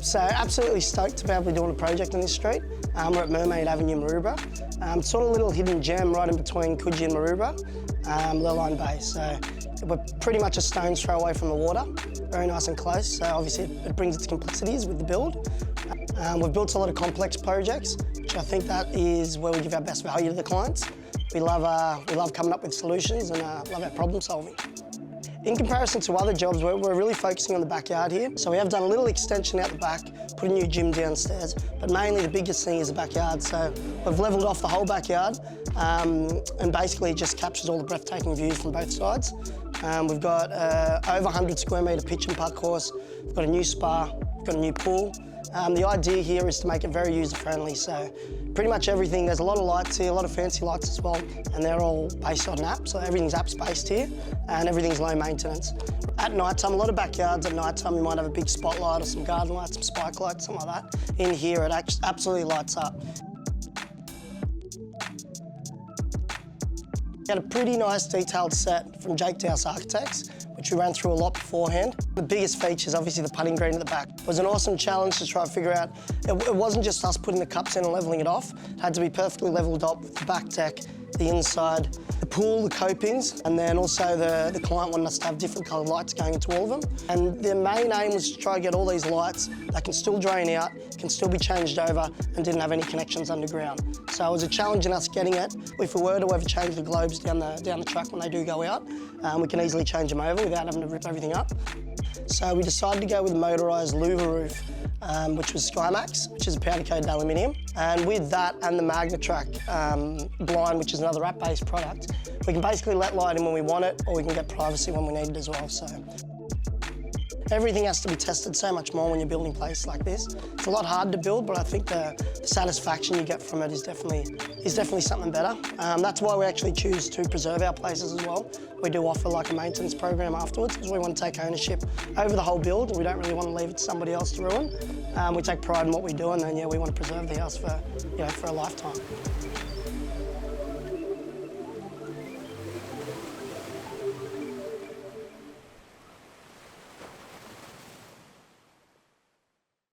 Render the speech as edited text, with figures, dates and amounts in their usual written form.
So absolutely stoked to be able to be doing a project on this street. We're at Mermaid Avenue, Maroubra. It's sort of a little hidden gem right in between Quincy and Maroubra, Lurline Bay. So we're pretty much a stone's throw away from the water, very nice and close. So obviously it brings its complexities with the build. We've built a lot of complex projects, which I think that is where we give our best value to the clients. We love coming up with solutions and love our problem solving. In comparison to other jobs, we're really focusing on the backyard here. So we have done a little extension out the back, put a new gym downstairs, but mainly the biggest thing is the backyard. So we've levelled off the whole backyard and basically it just captures all the breathtaking views from both sides. We've got over 100 square metre pitch and putt course, we've got a new spa, we've got a new pool. The idea here is to make it very user-friendly, so pretty much everything, there's a lot of lights here, a lot of fancy lights as well, and they're all based on an app, so everything's app-based here, and everything's low maintenance. At night time, a lot of backyards at night time, you might have a big spotlight or some garden lights, some spike lights, something like that. In here, it absolutely lights up. We had a pretty nice detailed set from Dowse Architects, which we ran through a lot beforehand. The biggest feature is obviously the putting green at the back. It was an awesome challenge to try and figure out. It wasn't just us putting the cups in and levelling it off. It had to be perfectly levelled up with the back deck, the inside, the pool, the copings, and then also the client wanted us to have different coloured lights going into all of them. And the main aim was to try and get all these lights that can still drain out, can still be changed over, and didn't have any connections underground. So it was a challenge in us getting it. If we were to ever change the globes down the track when they do go out, we can easily change them over without having to rip everything up. So we decided to go with a motorised louver roof, which was Skymax, which is a powder-coated aluminium. And with that and the MagnaTrack blind, which is another app-based product, we can basically let light in when we want it, or we can get privacy when we need it as well. So everything has to be tested so much more when you're building places like this. It's a lot harder to build, but I think the satisfaction you get from it is definitely something better. That's why we actually choose to preserve our places as well. We do offer like a maintenance program afterwards because we want to take ownership over the whole build and we don't really want to leave it to somebody else to ruin. We take pride in what we do and then we want to preserve the house for, for a lifetime.